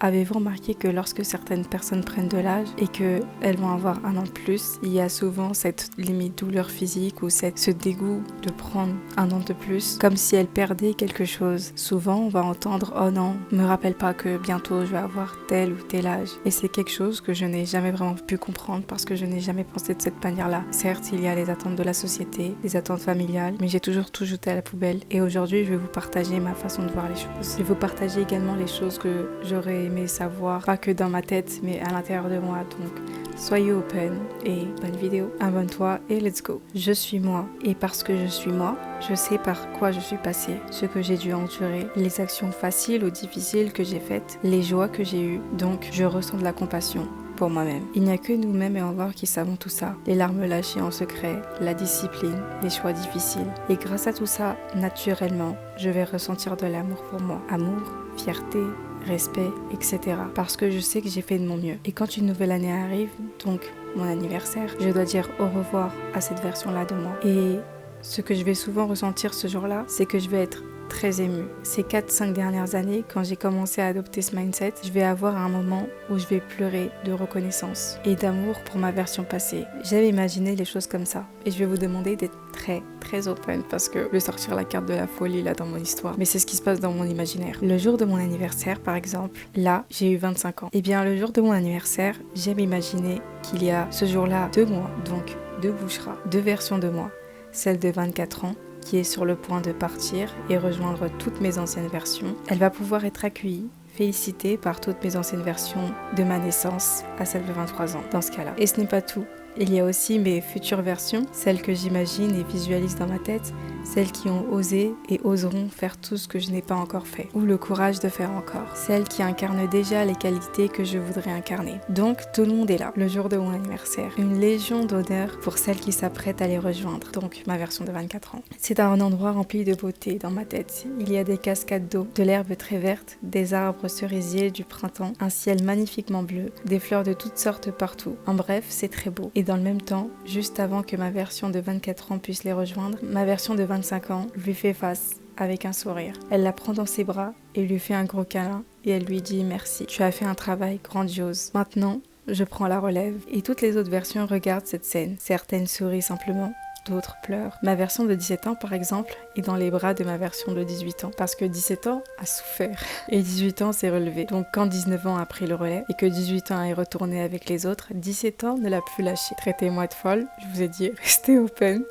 Avez-vous remarqué que lorsque certaines personnes prennent de l'âge et qu'elles vont avoir un an de plus, il y a souvent cette limite douleur physique ou ce dégoût de prendre un an de plus, comme si elles perdaient quelque chose. Souvent, on va entendre « Oh non, me rappelle pas que bientôt je vais avoir tel ou tel âge ». Et c'est quelque chose que je n'ai jamais vraiment pu comprendre parce que je n'ai jamais pensé de cette manière-là. Certes, il y a les attentes de la société, les attentes familiales, mais j'ai toujours tout jeté à la poubelle. Et aujourd'hui, je vais vous partager ma façon de voir les choses. Je vais vous partager également les choses que j'aurais aimé savoir, pas que dans ma tête, mais à l'intérieur de moi. Donc, soyez open et bonne vidéo. Abonne-toi et let's go. Je suis moi. Et parce que je suis moi, je sais par quoi je suis passée, ce que j'ai dû endurer, les actions faciles ou difficiles que j'ai faites, les joies que j'ai eues. Donc, je ressens de la compassion pour moi-même. Il n'y a que nous-mêmes et encore qui savons tout ça. Les larmes lâchées en secret, la discipline, les choix difficiles. Et grâce à tout ça, naturellement, je vais ressentir de l'amour pour moi. Amour, fierté, respect, etc. Parce que je sais que j'ai fait de mon mieux. Et quand une nouvelle année arrive, donc mon anniversaire, je dois dire au revoir à cette version-là de moi. Et ce que je vais souvent ressentir ce jour-là, c'est que je vais être très émue. Ces 4-5 dernières années, quand j'ai commencé à adopter ce mindset, je vais avoir un moment où je vais pleurer de reconnaissance et d'amour pour ma version passée. J'avais imaginé les choses comme ça. Et je vais vous demander d'être très open parce que je vais sortir la carte de la folie là dans mon histoire. Mais c'est ce qui se passe dans mon imaginaire. Le jour de mon anniversaire, par exemple, là, j'ai eu 25 ans. Et bien, le jour de mon anniversaire, j'aime imaginer qu'il y a ce jour-là 2 mois, donc 2 Bouchra, 2 versions de moi. Celle de 24 ans, qui est sur le point de partir et rejoindre toutes mes anciennes versions. Elle va pouvoir être accueillie, félicitée par toutes mes anciennes versions de ma naissance à celle de 23 ans, dans ce cas-là. Et ce n'est pas tout. Il y a aussi mes futures versions, celles que j'imagine et visualise dans ma tête, celles qui ont osé et oseront faire tout ce que je n'ai pas encore fait, ou le courage de faire encore, celles qui incarnent déjà les qualités que je voudrais incarner. Donc tout le monde est là, le jour de mon anniversaire. Une légion d'honneur pour celles qui s'apprêtent à les rejoindre, donc ma version de 24 ans. C'est un endroit rempli de beauté dans ma tête. Il y a des cascades d'eau, de l'herbe très verte, des arbres cerisiers du printemps, un ciel magnifiquement bleu, des fleurs de toutes sortes partout. En bref, c'est très beau. Et dans le même temps, juste avant que ma version de 24 ans puisse les rejoindre, ma version de 25 ans lui fait face avec un sourire. Elle la prend dans ses bras et lui fait un gros câlin et elle lui dit merci. Tu as fait un travail grandiose. Maintenant, je prends la relève. Et toutes les autres versions regardent cette scène. Certaines sourient simplement, d'autres pleurent. Ma version de 17 ans, par exemple, est dans les bras de ma version de 18 ans. Parce que 17 ans a souffert et 18 ans s'est relevé. Donc quand 19 ans a pris le relais et que 18 ans est retourné avec les autres, 17 ans ne l'a plus lâché. Traitez-moi de folle, je vous ai dit, restez open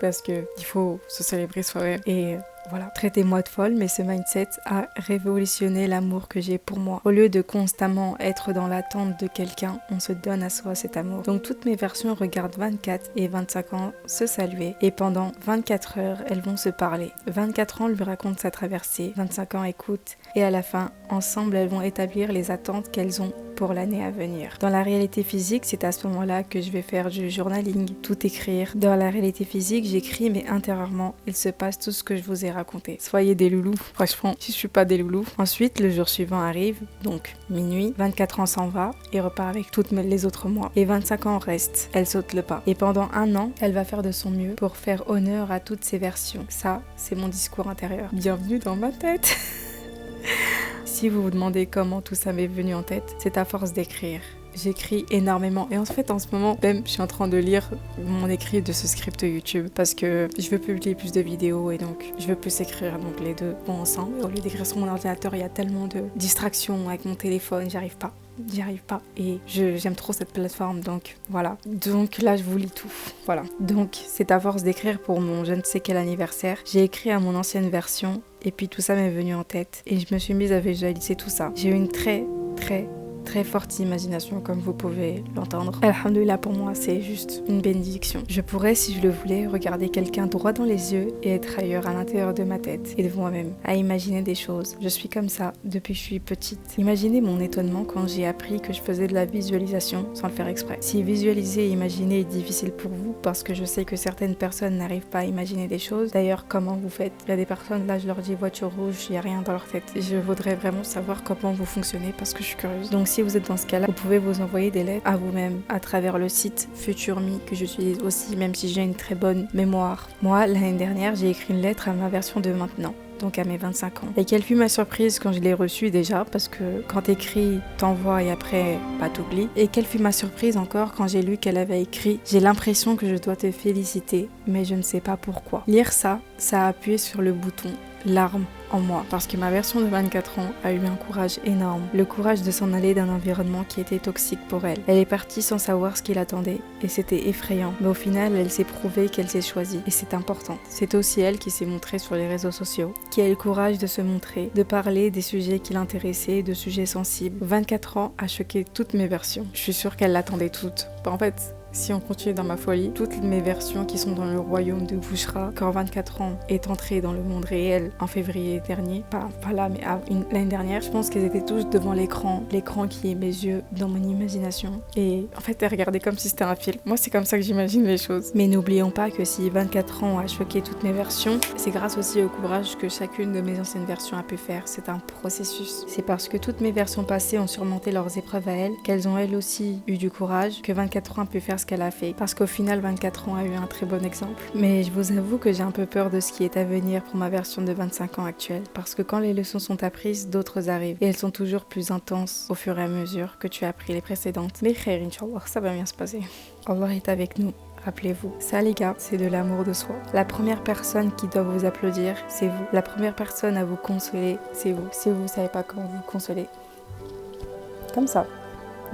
parce que il faut se célébrer soi-même. Et voilà, traitez-moi de folle, mais ce mindset a révolutionné l'amour que j'ai pour moi. Au lieu de constamment être dans l'attente de quelqu'un, on se donne à soi cet amour. Donc toutes mes versions regardent 24 et 25 ans se saluer et pendant 24 heures, elles vont se parler. 24 ans lui raconte sa traversée, 25 ans écoute et à la fin, ensemble, elles vont établir les attentes qu'elles ont pour l'année à venir. Dans la réalité physique, c'est à ce moment-là que je vais faire du journaling, tout écrire. Dans la réalité physique, j'écris, mais intérieurement, il se passe tout ce que je vous ai raconté. Soyez des loulous, franchement, si je suis pas des loulous. Ensuite, le jour suivant arrive, donc minuit, 24 ans s'en va et repart avec toutes les autres mois. Et 25 ans restent, elle saute le pas. Et pendant 1 an, elle va faire de son mieux pour faire honneur à toutes ces versions. Ça, c'est mon discours intérieur. Bienvenue dans ma tête. Si vous vous demandez comment tout ça m'est venu en tête, c'est à force d'écrire. J'écris énormément et en fait en ce moment même je suis en train de lire mon écrit de ce script YouTube parce que je veux publier plus de vidéos et donc je veux plus écrire, donc les deux vont ensemble. Et au lieu d'écrire sur mon ordinateur, il y a tellement de distractions avec mon téléphone, j'y arrive pas et j'aime trop cette plateforme, donc voilà. Donc là je vous lis tout, voilà. Donc c'est à force d'écrire pour mon je ne sais quel anniversaire, j'ai écrit à mon ancienne version et puis tout ça m'est venu en tête et je me suis mise à visualiser tout ça. J'ai eu une très forte imagination comme vous pouvez l'entendre. Alhamdoulilah, pour moi c'est juste une bénédiction. Je pourrais, si je le voulais, regarder quelqu'un droit dans les yeux et être ailleurs à l'intérieur de ma tête et de moi-même, à imaginer des choses. Je suis comme ça depuis que je suis petite. Imaginez mon étonnement quand j'ai appris que je faisais de la visualisation sans le faire exprès. Si visualiser et imaginer est difficile pour vous, parce que je sais que certaines personnes n'arrivent pas à imaginer des choses, d'ailleurs comment vous faites? Il y a des personnes, là je leur dis voiture rouge, il n'y a rien dans leur tête. Je voudrais vraiment savoir comment vous fonctionnez parce que je suis curieuse. Donc si vous êtes dans ce cas-là, vous pouvez vous envoyer des lettres à vous-même à travers le site FutureMe que j'utilise aussi, même si j'ai une très bonne mémoire. Moi, l'année dernière, j'ai écrit une lettre à ma version de maintenant. donc à mes 25 ans. Et quelle fut ma surprise quand je l'ai reçu déjà, parce que quand t'écris, t'envoies et après, t'oublies. Et quelle fut ma surprise encore quand j'ai lu qu'elle avait écrit « J'ai l'impression que je dois te féliciter, mais je ne sais pas pourquoi ». Lire ça, ça a appuyé sur le bouton larmes en moi, parce que ma version de 24 ans a eu un courage énorme, le courage de s'en aller d'un environnement qui était toxique pour elle. Elle est partie sans savoir ce qui l'attendait et c'était effrayant, mais au final elle s'est prouvée qu'elle s'est choisie et c'est important. C'est aussi elle qui s'est montrée sur les réseaux sociaux, qui a eu le courage de se montrer, de parler des sujets qui l'intéressaient, de sujets sensibles. 24 ans a choqué toutes mes versions. Je suis sûre qu'elle l'attendaient toutes. En fait, si on continue dans ma folie, toutes mes versions qui sont dans le royaume de Bouchra, quand 24 ans est entrée dans le monde réel en février dernier, pas là mais l'année dernière, je pense qu'elles étaient tous devant l'écran qui est mes yeux dans mon imagination. Et en fait, elles regardaient comme si c'était un film. Moi, c'est comme ça que j'imagine les choses. Mais n'oublions pas que si 24 ans a choqué toutes mes versions, c'est grâce aussi au courage que chacune de mes anciennes versions a pu faire. C'est un processus. C'est parce que toutes mes versions passées ont surmonté leurs épreuves à elles, qu'elles ont elles aussi eu du courage, que 24 ans a pu faire ce qu'elle a fait, parce qu'au final 24 ans a eu un très bon exemple. Mais je vous avoue que j'ai un peu peur de ce qui est à venir pour ma version de 25 ans actuelle, parce que quand les leçons sont apprises, d'autres arrivent, et elles sont toujours plus intenses au fur et à mesure que tu as appris les précédentes. Mais khair, Inch'Allah, ça va bien se passer. Allah est avec nous. Rappelez-vous, ça les gars, c'est de l'amour de soi. La première personne qui doit vous applaudir, c'est vous. La première personne à vous consoler, c'est vous. Si vous savez pas comment vous consoler, comme ça.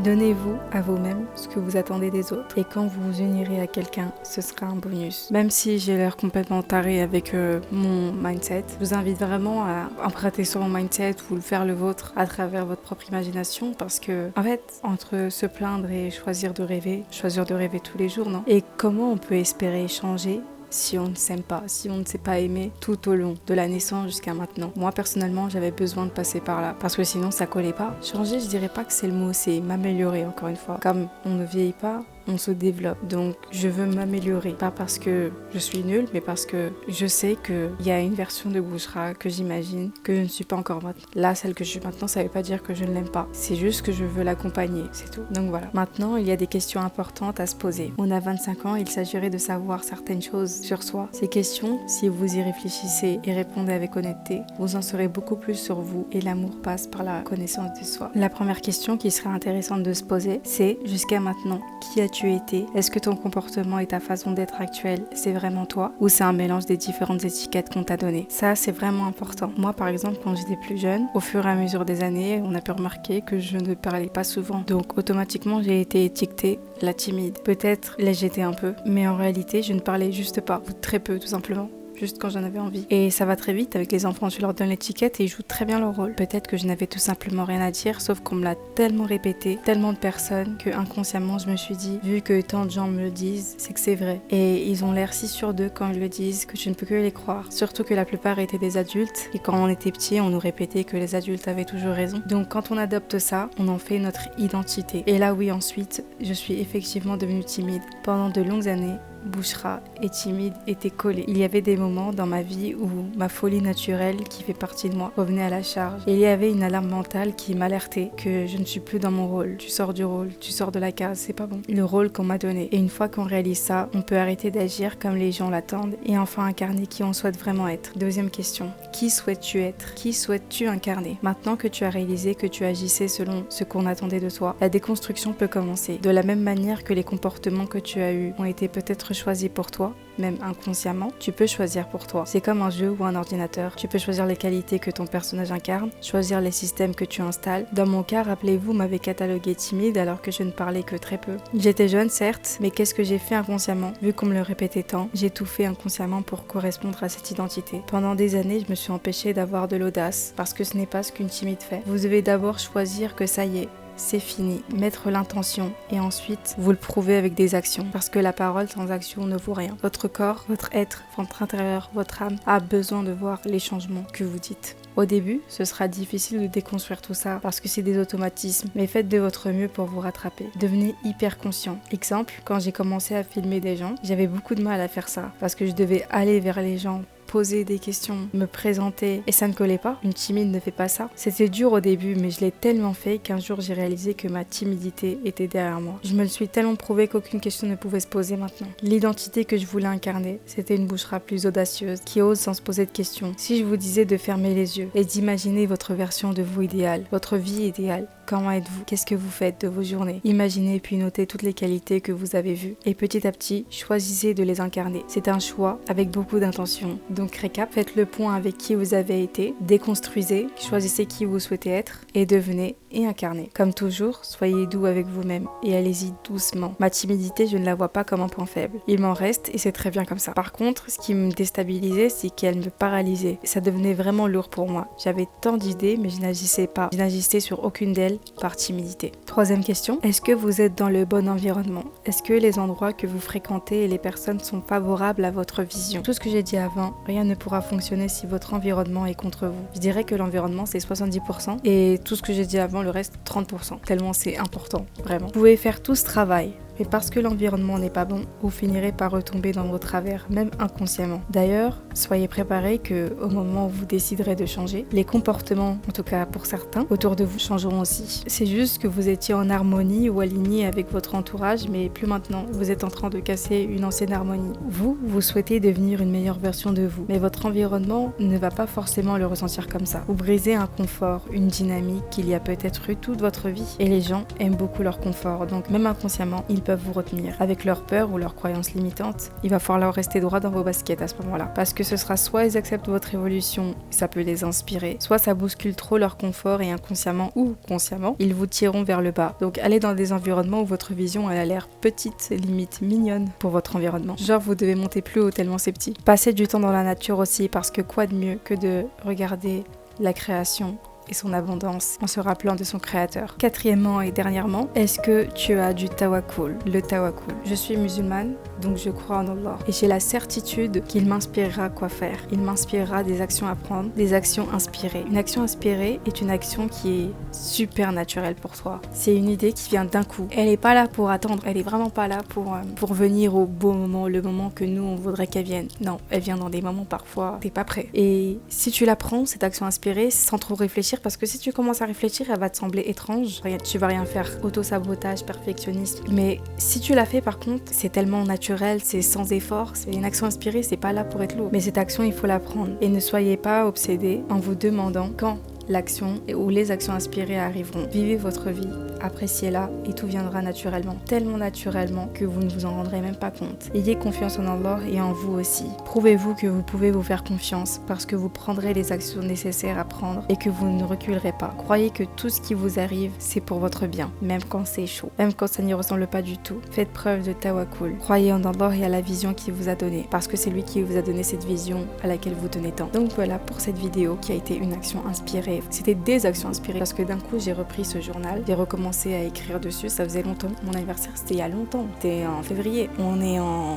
Donnez-vous à vous-même ce que vous attendez des autres. Et quand vous vous unirez à quelqu'un, ce sera un bonus. Même si j'ai l'air complètement taré avec mon mindset, je vous invite vraiment à emprunter sur mon mindset ou le faire le vôtre à travers votre propre imagination. Parce que, en fait, entre se plaindre et choisir de rêver tous les jours, non? Et comment on peut espérer changer si on ne s'aime pas, si on ne s'est pas aimé tout au long de la naissance jusqu'à maintenant. Moi personnellement j'avais besoin de passer par là parce que sinon ça collait pas. Changer, je dirais pas que c'est le mot, c'est m'améliorer encore une fois. Comme on ne vieillit pas, on se développe. Donc je veux m'améliorer, pas parce que je suis nulle, mais parce que je sais qu'il y a une version de Bouchra que j'imagine que je ne suis pas encore maintenant. Là, celle que je suis maintenant, ça veut pas dire que je ne l'aime pas. C'est juste que je veux l'accompagner, c'est tout. Donc voilà. Maintenant, il y a des questions importantes à se poser. On a 25 ans, il s'agirait de savoir certaines choses sur soi. Ces questions, si vous y réfléchissez et répondez avec honnêteté, vous en saurez beaucoup plus sur vous et l'amour passe par la connaissance de soi. La première question qui serait intéressante de se poser, c'est jusqu'à maintenant, qui as-tu été? Est-ce que ton comportement et ta façon d'être actuelle, c'est vraiment toi? Ou c'est un mélange des différentes étiquettes qu'on t'a données? Ça, c'est vraiment important. Moi, par exemple, quand j'étais plus jeune, au fur et à mesure des années, on a pu remarquer que je ne parlais pas souvent. Donc, automatiquement, j'ai été étiquetée la timide. Peut-être j'étais un peu, mais en réalité, je ne parlais juste pas, ou très peu, tout simplement. Juste quand j'en avais envie. Et ça va très vite avec les enfants, tu leur donnes l'étiquette et ils jouent très bien leur rôle. Peut-être que je n'avais tout simplement rien à dire, sauf qu'on me l'a tellement répété, tellement de personnes, que inconsciemment je me suis dit, vu que tant de gens me le disent, c'est que c'est vrai. Et ils ont l'air si sûrs d'eux quand ils le disent que je ne peux que les croire. Surtout que la plupart étaient des adultes et quand on était petit, on nous répétait que les adultes avaient toujours raison. Donc quand on adopte ça, on en fait notre identité. Et là oui, ensuite, je suis effectivement devenue timide. Pendant de longues années, Bouchra et timide étaient collés. Il y avait des moments dans ma vie où ma folie naturelle qui fait partie de moi revenait à la charge. Et il y avait une alarme mentale qui m'alertait que je ne suis plus dans mon rôle. Tu sors du rôle, tu sors de la case, c'est pas bon. Le rôle qu'on m'a donné. Et une fois qu'on réalise ça, on peut arrêter d'agir comme les gens l'attendent et enfin incarner qui on souhaite vraiment être. Deuxième question. Qui souhaites-tu être? Qui souhaites-tu incarner? Maintenant que tu as réalisé que tu agissais selon ce qu'on attendait de toi, la déconstruction peut commencer. De la même manière que les comportements que tu as eus ont été peut-être choisi pour toi, même inconsciemment, tu peux choisir pour toi. C'est comme un jeu ou un ordinateur. Tu peux choisir les qualités que ton personnage incarne, choisir les systèmes que tu installes. Dans mon cas, rappelez-vous, m'avait catalogué timide alors que je ne parlais que très peu. J'étais jeune, certes, mais qu'est-ce que j'ai fait inconsciemment? Vu qu'on me le répétait tant, j'ai tout fait inconsciemment pour correspondre à cette identité. Pendant des années, je me suis empêchée d'avoir de l'audace, parce que ce n'est pas ce qu'une timide fait. Vous devez d'abord choisir que ça y est, c'est fini, mettre l'intention et ensuite vous le prouvez avec des actions parce que la parole sans action ne vaut rien. Votre corps, votre être, votre intérieur, votre âme a besoin de voir les changements que vous dites. Au début, ce sera difficile de déconstruire tout ça parce que c'est des automatismes, mais faites de votre mieux pour vous rattraper. Devenez hyper conscient. Exemple, quand j'ai commencé à filmer des gens, j'avais beaucoup de mal à faire ça parce que je devais aller vers les gens poser des questions, me présenter et ça ne collait pas. Une timide ne fait pas ça. C'était dur au début, mais je l'ai tellement fait qu'un jour j'ai réalisé que ma timidité était derrière moi. Je me le suis tellement prouvé qu'aucune question ne pouvait se poser maintenant. L'identité que je voulais incarner, c'était une Bouchra plus audacieuse, qui ose sans se poser de questions. Si je vous disais de fermer les yeux et d'imaginer votre version de vous idéale, votre vie idéale, comment êtes-vous? Qu'est-ce que vous faites de vos journées? Imaginez puis notez toutes les qualités que vous avez vues et petit à petit, choisissez de les incarner. C'est un choix avec beaucoup d'intention. Donc récap, faites le point avec qui vous avez été, déconstruisez, choisissez qui vous souhaitez être et devenez et incarnez. Comme toujours, soyez doux avec vous-même et allez-y doucement. Ma timidité, je ne la vois pas comme un point faible. Il m'en reste et c'est très bien comme ça. Par contre, ce qui me déstabilisait, c'est qu'elle me paralysait. Ça devenait vraiment lourd pour moi. J'avais tant d'idées, mais je n'agissais pas. Je n'agissais sur aucune d'elles par timidité. Troisième question, est-ce que vous êtes dans le bon environnement? Est-ce que les endroits que vous fréquentez et les personnes sont favorables à votre vision? Tout ce que j'ai dit avant, rien ne pourra fonctionner si votre environnement est contre vous. Je dirais que l'environnement c'est 70% et tout ce que j'ai dit avant, le reste 30%. Tellement c'est important, vraiment. Vous pouvez faire tout ce travail. Mais parce que l'environnement n'est pas bon, vous finirez par retomber dans vos travers, même inconsciemment. D'ailleurs, soyez préparés qu'au moment où vous déciderez de changer, les comportements, en tout cas pour certains, autour de vous changeront aussi. C'est juste que vous étiez en harmonie ou aligné avec votre entourage, mais plus maintenant. Vous êtes en train de casser une ancienne harmonie. Vous souhaitez devenir une meilleure version de vous, mais votre environnement ne va pas forcément le ressentir comme ça. Vous brisez un confort, une dynamique qu'il y a peut-être eu toute votre vie. Et les gens aiment beaucoup leur confort, donc même inconsciemment, ils peuvent vous retenir. Avec leur peur ou leurs croyances limitantes, il va falloir rester droit dans vos baskets à ce moment-là. Parce que ce sera soit ils acceptent votre évolution, ça peut les inspirer, soit ça bouscule trop leur confort et inconsciemment ou consciemment, ils vous tireront vers le bas. Donc allez dans des environnements où votre vision elle a l'air petite, limite mignonne pour votre environnement. Genre vous devez monter plus haut tellement c'est petit. Passez du temps dans la nature aussi parce que quoi de mieux que de regarder la création et son abondance en se rappelant de son créateur. Quatrièmement et dernièrement, est-ce que tu as du tawakkul? Le tawakkul. Je suis musulmane, donc je crois en Allah. Et j'ai la certitude qu'il m'inspirera quoi faire. Il m'inspirera des actions à prendre, des actions inspirées. Une action inspirée est une action qui est super naturelle pour toi. C'est une idée qui vient d'un coup. Elle est pas là pour attendre, elle est vraiment pas là pour venir au beau moment, le moment que nous on voudrait qu'elle vienne. Non, elle vient dans des moments parfois t'es pas prêt. Et si tu la prends, cette action inspirée, sans trop réfléchir, parce que si tu commences à réfléchir, elle va te sembler étrange. Tu vas rien faire, auto-sabotage, perfectionnisme. Mais si tu la fais par contre, c'est tellement naturel, c'est sans effort, c'est une action inspirée, c'est pas là pour être lourd. Mais cette action, il faut la prendre. Et ne soyez pas obsédés en vous demandant quand l'action ou les actions inspirées arriveront. Vivez votre vie, appréciez-la et tout viendra naturellement. Tellement naturellement que vous ne vous en rendrez même pas compte. Ayez confiance en Allah et en vous aussi. Prouvez-vous que vous pouvez vous faire confiance parce que vous prendrez les actions nécessaires à prendre et que vous ne reculerez pas. Croyez que tout ce qui vous arrive, c'est pour votre bien, même quand c'est chaud, même quand ça n'y ressemble pas du tout. Faites preuve de tawakkul. Croyez en Allah et à la vision qu'il vous a donnée parce que c'est lui qui vous a donné cette vision à laquelle vous tenez tant. Donc voilà pour cette vidéo qui a été une action inspirée. C'était des actions inspirées parce que d'un coup j'ai repris ce journal, j'ai recommencé à écrire dessus, ça faisait longtemps. Mon anniversaire c'était il y a longtemps, c'était en février, on est en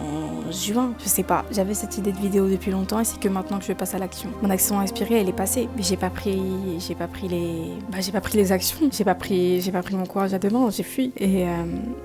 juin, je sais pas. J'avais cette idée de vidéo depuis longtemps et c'est que maintenant que je passe à l'action. Mon action inspirée elle est passée, mais j'ai pas pris les actions, j'ai pas pris mon courage à deux mains, j'ai fui. Et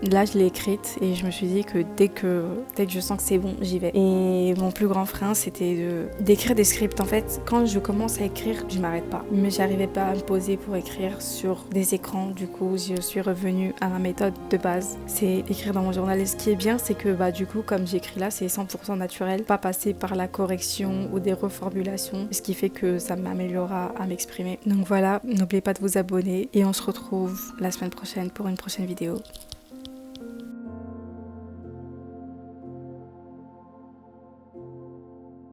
là je l'ai écrite et je me suis dit que dès que je sens que c'est bon, j'y vais. Et mon plus grand frein c'était d'écrire des scripts. En fait, quand je commence à écrire, je m'arrête pas. Mais j'arrivais pas à me poser pour écrire sur des écrans. Du coup, je suis revenue à ma méthode de base, c'est écrire dans mon journal. Et ce qui est bien, c'est que du coup, comme j'écris là, c'est 100% naturel, pas passer par la correction ou des reformulations, ce qui fait que ça m'améliorera à m'exprimer. Donc voilà, n'oubliez pas de vous abonner et on se retrouve la semaine prochaine pour une prochaine vidéo.